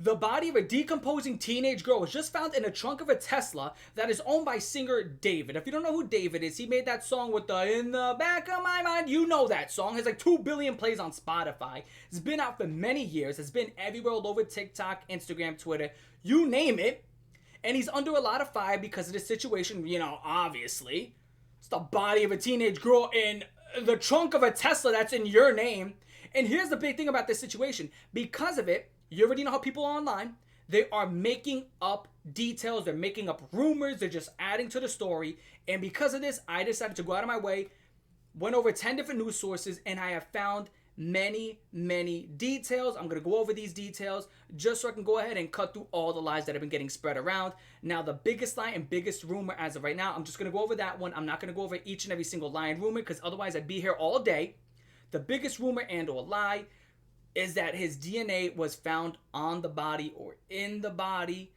The body of a decomposing teenage girl was just found in the trunk of a Tesla that is owned by singer David. If you don't know who David is, he made that song with the "In the Back of My Mind." You know that song. It has like 2 billion plays on Spotify. It's been out for many years. It's been everywhere all over TikTok, Instagram, Twitter, you name it. And he's under a lot of fire because of the situation, obviously. It's the body of a teenage girl in the trunk of a Tesla that's in your name. And here's the big thing about this situation. Because of it, you already know how people are online. They are making up details. They're making up rumors. They're just adding to the story. And because of this, I decided to go out of my way, went over 10 different news sources, and I have found many, many details. I'm going to go over these details just so I can go ahead and cut through all the lies that have been getting spread around. Now, the biggest lie and biggest rumor as of right now, I'm just going to go over that one. I'm not going to go over each and every single lie and rumor because otherwise I'd be here all day. The biggest rumor and or lie is that his DNA was found on the body or in the body.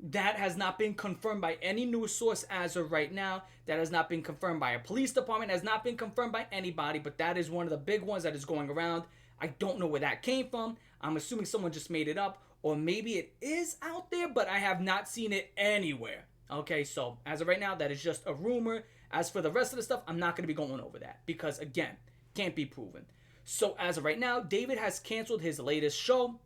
That has not been confirmed by any news source as of right now. That has not been confirmed by a police department. Has not been confirmed by anybody. But that is one of the big ones that is going around. I don't know where that came from. I'm assuming someone just made it up. Or maybe it is out there, but I have not seen it anywhere. Okay, so as of right now, that is just a rumor. As for the rest of the stuff, I'm not going to be going over that. Because again, can't be proven. So as of right now, David has canceled his latest show,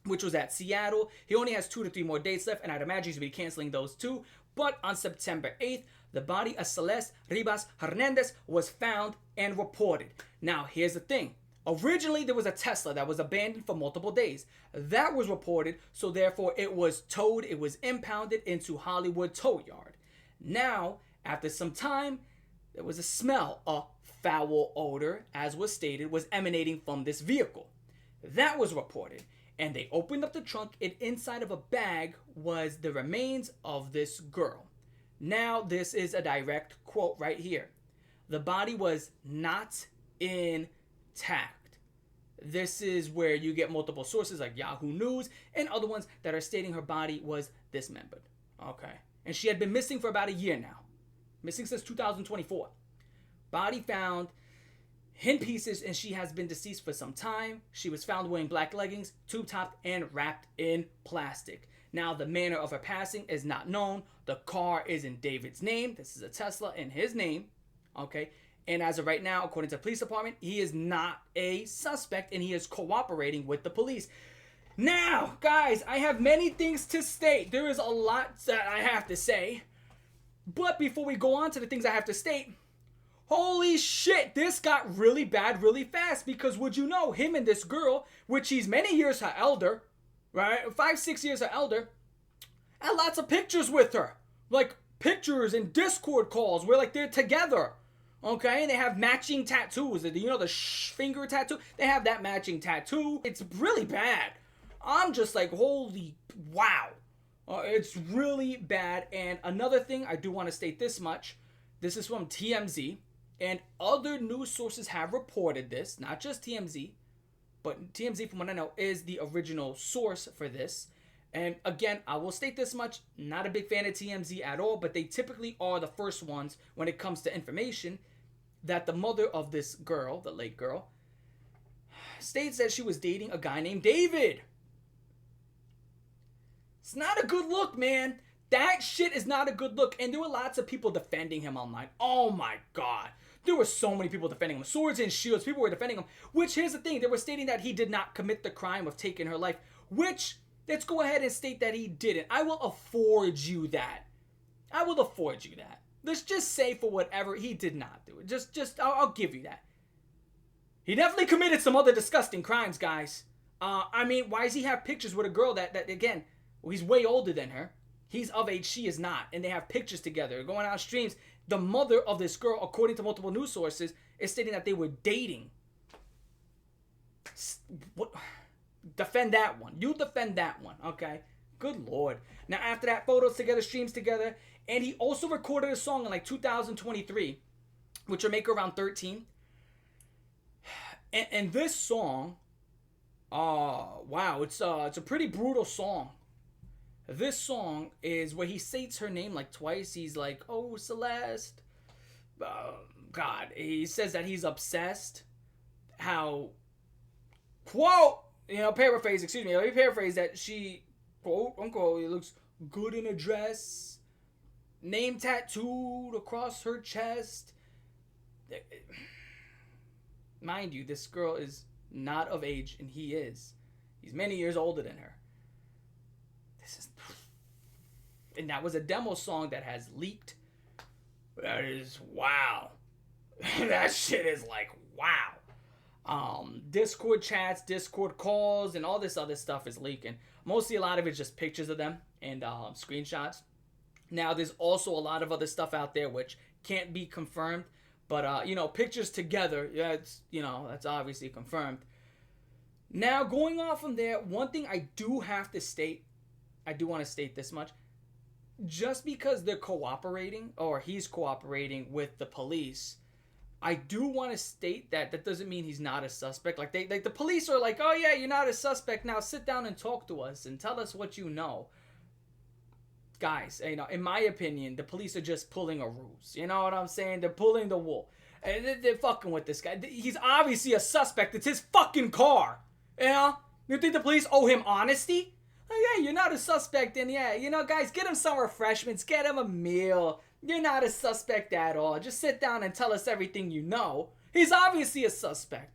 which was at Seattle. He only has 2 to 3 more dates left, and I'd imagine he's going to be canceling those too. But on September 8th, the body of Celeste Ribas Hernandez was found and reported. Now, here's the thing. Originally, there was a Tesla that was abandoned for multiple days. That was reported, so therefore it was towed, it was impounded into Hollywood Tow Yard. Now, after some time, there was a smell, a foul odor, as was stated, was emanating from this vehicle. That was reported. And they opened up the trunk, and inside of a bag was the remains of this girl. Now, this is a direct quote right here. The body was not intact. This is where you get multiple sources like Yahoo News and other ones that are stating her body was dismembered. Okay. And she had been missing for about a year now. Missing since 2024. Body found in pieces, and she has been deceased for some time. She was found wearing black leggings, tube-topped, and wrapped in plastic. Now, the manner of her passing is not known. The car is in David's name. This is a Tesla in his name. Okay. And as of right now, according to the police department, he is not a suspect, and he is cooperating with the police. Now, guys, I have many things to state. There is a lot that I have to say. But before we go on to the things I have to state, holy shit, this got really bad really fast because would you know, him and this girl, which he's many years her elder, right? 5-6 years her elder, had lots of pictures with her. Like pictures and Discord calls where like they're together. Okay, and they have matching tattoos. The finger tattoo? They have that matching tattoo. It's really bad. I'm just like, holy wow. It's really bad. And another thing, I do want to state this much. This is from TMZ. And other news sources have reported this. Not just TMZ. But TMZ, from what I know, is the original source for this. And again, I will state this much. Not a big fan of TMZ at all. But they typically are the first ones when it comes to information. That the mother of this girl, the late girl, states that she was dating a guy named David. It's not a good look, man. That shit is not a good look. And there were lots of people defending him online. Oh my God. There were so many people defending him. Swords and shields. People were defending him. Which, here's the thing. They were stating that he did not commit the crime of taking her life. Which, let's go ahead and state that he didn't. I will afford you that. I will afford you that. Let's just say for whatever, he did not do it. I'll give you that. He definitely committed some other disgusting crimes, guys. I mean, why does he have pictures with a girl that again, well, he's way older than her. He's of age, she is not. And they have pictures together, going on streams. The mother of this girl, according to multiple news sources, is stating that they were dating. What? Defend that one. You defend that one, okay? Good Lord. Now, after that, photos together, streams together. And he also recorded a song in like 2023, which will make her around 13. And this song, wow, it's a pretty brutal song. This song is where he states her name like twice. He's like, oh, Celeste. God, he says that he's obsessed. How, quote, paraphrase, excuse me, let me paraphrase that she quote unquote, it looks good in a dress, name tattooed across her chest. Mind you, this girl is not of age, and he is. He's many years older than her. And that was a demo song that has leaked. That is wow. That shit is like wow. Discord chats, Discord calls, and all this other stuff is leaking. Mostly a lot of it's just pictures of them and screenshots. Now there's also a lot of other stuff out there which can't be confirmed. But, pictures together, yeah, it's, that's obviously confirmed. Now, going off from there, one thing I do have to state, I do want to state this much. Just because they're cooperating, or he's cooperating with the police, I do want to state that doesn't mean he's not a suspect. Like, the police are like, oh yeah, you're not a suspect. Now sit down and talk to us and tell us what you know. Guys, in my opinion, the police are just pulling a ruse. You know what I'm saying? They're pulling the wool. And they're fucking with this guy. He's obviously a suspect. It's his fucking car. You think the police owe him honesty? Oh, yeah, you're not a suspect. And yeah, guys, get him some refreshments. Get him a meal. You're not a suspect at all. Just sit down and tell us everything you know. He's obviously a suspect.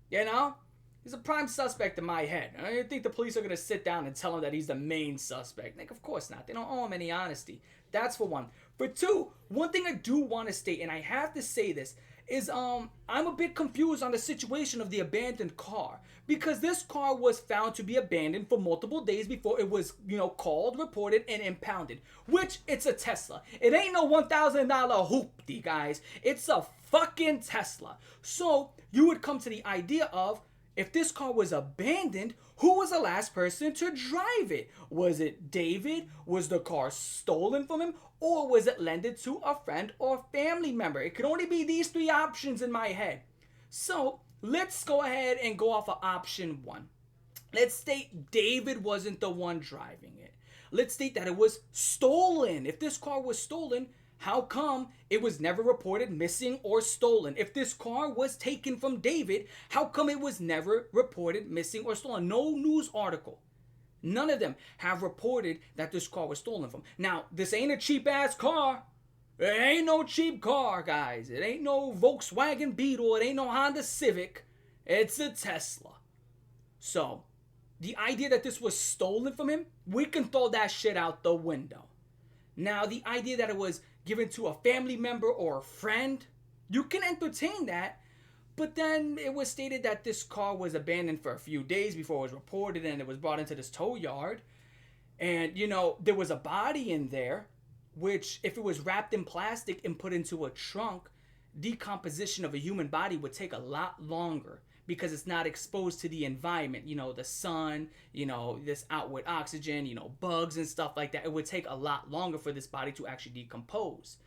He's a prime suspect in my head. I don't think the police are going to sit down and tell him that he's the main suspect. Like, of course not. They don't owe him any honesty. That's for one. For two, one thing I do want to state, and I have to say this, is I'm a bit confused on the situation of the abandoned car. Because this car was found to be abandoned for multiple days before it was, called, reported, and impounded. Which, it's a Tesla. It ain't no $1,000 hoopty, guys. It's a fucking Tesla. So, you would come to the idea of, if this car was abandoned, who was the last person to drive it? Was it David? Was the car stolen from him? Or was it lended to a friend or family member? It could only be these three options in my head. So, let's go ahead and go off of option one. Let's state David wasn't the one driving it. Let's state that it was stolen. If this car was stolen, how come it was never reported missing or stolen? If this car was taken from David, how come it was never reported missing or stolen? No news article. None of them have reported that this car was stolen from. Now, this ain't a cheap ass car. It ain't no cheap car, guys. It ain't no Volkswagen Beetle. It ain't no Honda Civic. It's a Tesla. So, the idea that this was stolen from him, we can throw that shit out the window. Now, the idea that it was given to a family member or a friend, you can entertain that, but then it was stated that this car was abandoned for a few days before it was reported and it was brought into this tow yard. And, there was a body in there, which if it was wrapped in plastic and put into a trunk, decomposition of a human body would take a lot longer because it's not exposed to the environment, the sun, this outward oxygen, bugs and stuff like that. It would take a lot longer for this body to actually decompose.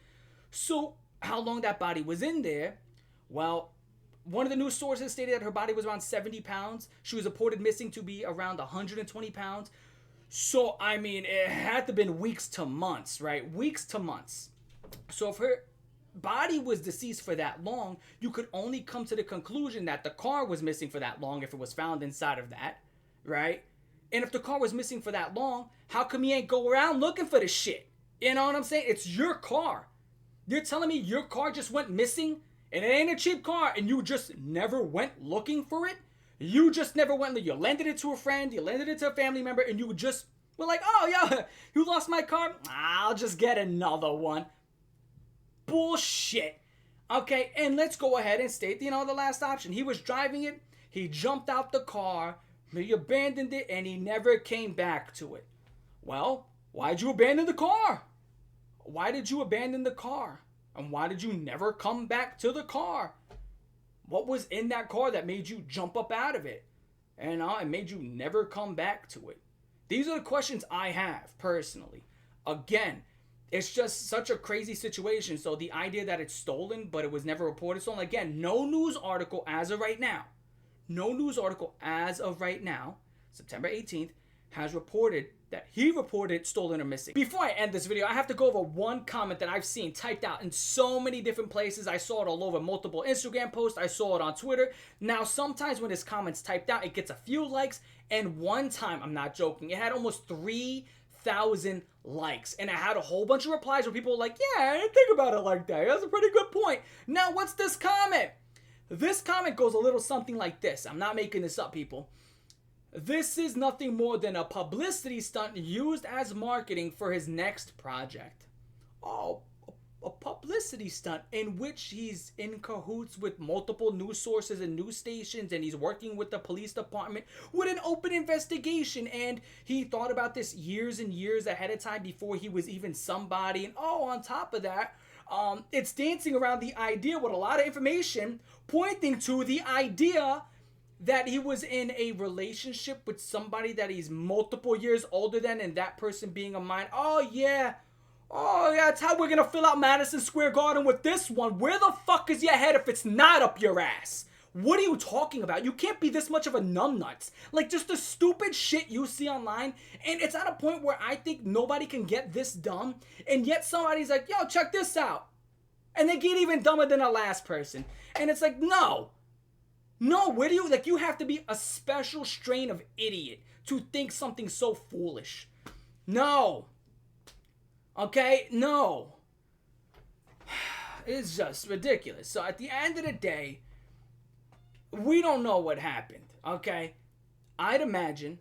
So how long that body was in there? Well, one of the news sources stated that her body was around 70 pounds. She was reported missing to be around 120 pounds. So, it had to have been weeks to months, right? Weeks to months. So if her body was deceased for that long, you could only come to the conclusion that the car was missing for that long if it was found inside of that, right? And if the car was missing for that long, how come you ain't go around looking for the shit? You know what I'm saying? It's your car. You're telling me your car just went missing and it ain't a cheap car and you just never went looking for it? You just never went, you lended it to a friend, you lended it to a family member, and you just were like, oh yeah, you lost my car? I'll just get another one. Bullshit. Okay, and let's go ahead and state, the last option. He was driving it, he jumped out the car, he abandoned it, and he never came back to it. Well, why'd you abandon the car? Why did you abandon the car? And why did you never come back to the car? What was in that car that made you jump up out of it? And it made you never come back to it? These are the questions I have, personally. Again, it's just such a crazy situation. So the idea that it's stolen, but it was never reported stolen. Again, no news article as of right now. No news article as of right now, September 18th, has reported that he reported stolen or missing. Before I end this video, I have to go over one comment that I've seen typed out in so many different places. I saw it all over multiple Instagram posts. I saw it on Twitter. Now, sometimes when this comment's typed out, it gets a few likes. And one time, I'm not joking, it had almost 3,000 likes. And I had a whole bunch of replies where people were like, yeah, I didn't think about it like that. That's a pretty good point. Now, what's this comment? This comment goes a little something like this. I'm not making this up, people. This is nothing more than a publicity stunt used as marketing for his next project. Oh, a publicity stunt in which he's in cahoots with multiple news sources and news stations, and he's working with the police department with an open investigation, and he thought about this years and years ahead of time before he was even somebody. And oh, on top of that, it's dancing around the idea with a lot of information pointing to the idea that he was in a relationship with somebody that he's multiple years older than, and that person being a minor. Oh yeah, that's how we're gonna fill out Madison Square Garden with this one. Where the fuck is your head if it's not up your ass? What are you talking about? You can't be this much of a numbnuts. Like, just the stupid shit you see online, and it's at a point where I think nobody can get this dumb, and yet somebody's like, yo, check this out. And they get even dumber than the last person. And it's like, no, where do you, like, you have to be a special strain of idiot to think something so foolish. No. Okay? No. It's just ridiculous. So at the end of the day, we don't know what happened. Okay? I'd imagine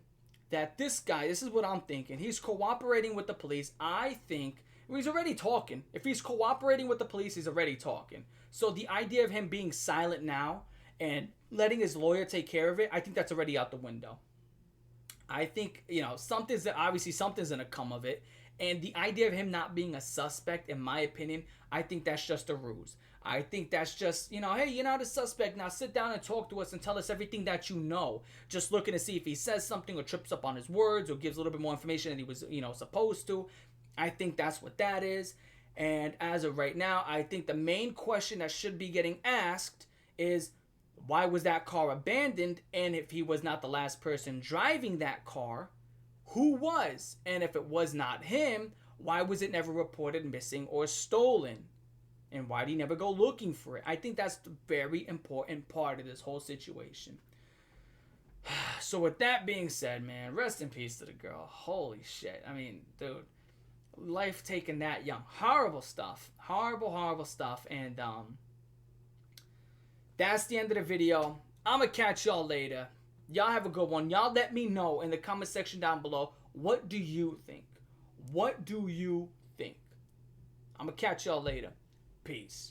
that this guy, this is what I'm thinking, he's cooperating with the police. I think he's already talking. If he's cooperating with the police, he's already talking. So the idea of him being silent now and letting his lawyer take care of it, I think that's already out the window. I think, something's gonna come of it. And the idea of him not being a suspect, in my opinion, I think that's just a ruse. I think that's just, hey, you're not a suspect. Now sit down and talk to us and tell us everything that you know. Just looking to see if he says something or trips up on his words or gives a little bit more information than he was, supposed to. I think that's what that is. And as of right now, I think the main question that should be getting asked is, why was that car abandoned? And if he was not the last person driving that car, who was? And if it was not him, why was it never reported missing or stolen? And why did he never go looking for it? I think that's the very important part of this whole situation. So with that being said, man, rest in peace to the girl. Holy shit. I mean, dude, life taken that young. Horrible stuff. Horrible stuff. And that's the end of the video. I'm going to catch y'all later. Y'all have a good one. Y'all let me know in the comment section down below. What do you think? What do you think? I'm going to catch y'all later. Peace.